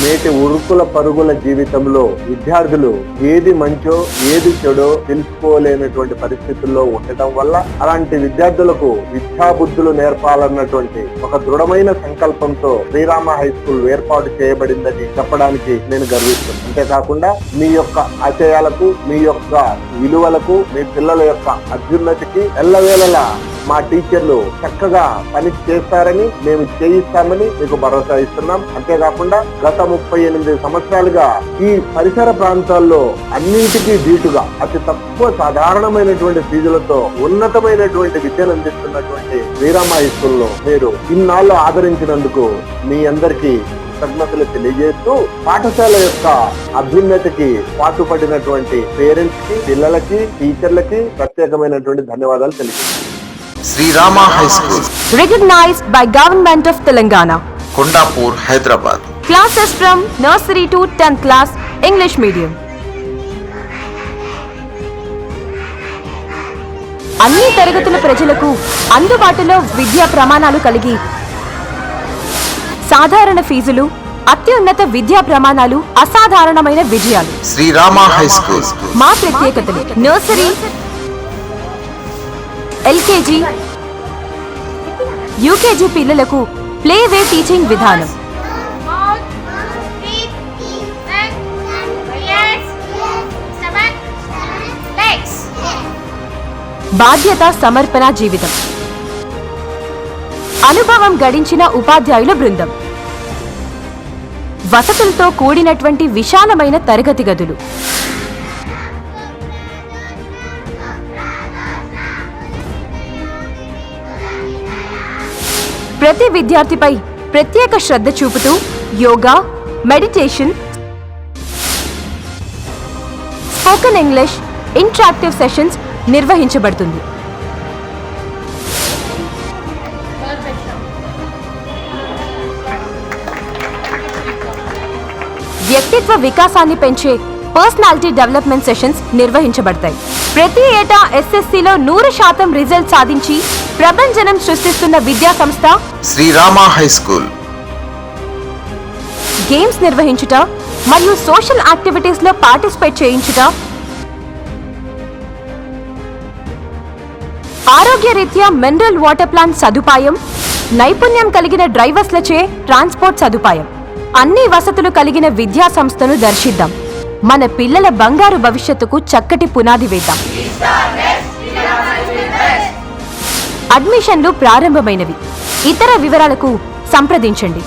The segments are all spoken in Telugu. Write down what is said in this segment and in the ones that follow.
నేటి ఉరుకుల పరుగుల జీవితంలో విద్యార్థులు ఏది మంచో ఏది చెడో తెలుసుకోలేనటువంటి పరిస్థితుల్లో ఉండటం వల్ల అలాంటి విద్యార్థులకు విద్యా బుద్ధులు నేర్పాలన్నటువంటి ఒక దృఢమైన సంకల్పంతో శ్రీరామ హై స్కూల్ ఏర్పాటు చేయబడిందని చెప్పడానికి నేను గర్విస్తున్నాను. అంతేకాకుండా మీ యొక్క ఆశయాలకు, మీ యొక్క విలువలకు, మీ పిల్లల యొక్క అభ్యున్నతికి ఎల్లవేళలా మా టీచర్లు చక్కగా పని చేస్తారని, మేము చేయిస్తామని మీకు భరోసా ఇస్తున్నాం. అంతేకాకుండా గత 38 సంవత్సరాలుగా ఈ పరిసర ప్రాంతాల్లో అన్నింటికీ ధీటుగా అతి తక్కువ సాధారణమైనటువంటి ఫీజులతో ఉన్నతమైనటువంటి విద్యను అందిస్తున్నటువంటి శ్రీరామ హై స్కూల్లో మీరు ఇన్నాళ్ళు ఆదరించినందుకు మీ అందరికీ కృతజ్ఞతలు తెలియజేస్తూ పాఠశాల యొక్క అభ్యున్నతికి పాటుపడినటువంటి పేరెంట్స్ కి, పిల్లలకి, టీచర్లకి ప్రత్యేకమైనటువంటి ధన్యవాదాలు తెలియజేస్తున్నాను. Srirama High School, recognized by Government of Telangana. Kondapur, Hyderabad. Classes from nursery to 10th class, English medium. అన్ని తరగతుల ప్రజలకు అందుబాటులో విద్యా ప్రమాణాలు కలిగి సాధారణ ఫీజులు, అత్యున్నత విద్యా ప్రమాణాలు, అసాధారణమైన విజయాలు. Srirama High School. మా ప్రత్యేకతలు నర్సరీ, ఎల్కేజీ, యూకేజీ పిల్లలకు ప్లే వే టీచింగ్ విధానం. బాధ్యత, సమర్పణ జీవితం. అనుభవం గడించిన ఉపాధ్యాయుల బృందం. వసతులతో కూడినటువంటి విశాలమైన తరగతి గదులు. ప్రతి విద్యార్థిపై ప్రత్యేక శ్రద్ధ చూపుతూ yoga, meditation, spoken English, interactive sessions నిర్వహించబడుతుంది. వ్యక్తిత్వ వికాసాన్ని పెంచే పర్సనాలిటీ డెవలప్మెంట్ సెషన్స్ నిర్వహించబడతాయి. ప్రతి ఏటా ఎస్ఎస్సిలో 100% రిజల్ట్ సాధించి ప్రభంజనం సృష్టిస్తున్న విద్యా సంస్థ Srirama High School. గేమ్స్ నిర్వహించుట మరియు సోషల్ యాక్టివిటీస్ లో పార్టిసిపేట్ చేయించుట, ఆరోగ్య రీత్యా మినరల్ వాటర్ ప్లాంట్ సదుపాయం, నైపుణ్యం కలిగిన డ్రైవర్స్లచే ట్రాన్స్పోర్ట్ సదుపాయం, అన్ని వసతులు కలిగిన విద్యా సంస్థను దర్శిద్దాం. మన పిల్లల బంగారు భవిష్యత్తుకు చక్కటి పునాది వేద్దాం. అడ్మిషన్లు ప్రారంభమైనవి. ఇతర వివరాలకు సంప్రదించండి.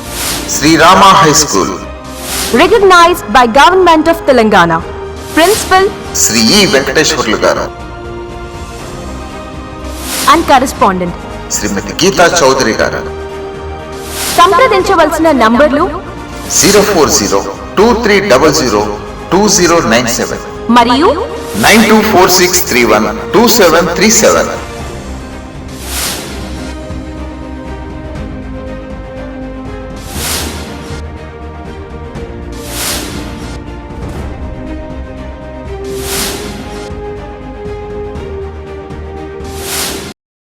Srirama High School. Recognized by Government of Telangana. Principal Sri E. Venkateshwarlu garu. and Correspondent Srimati Geeta Chaudhary garu. సంప్రదించవలసిన నంబర్లు 040-2300-2097 మరియు 9246312737.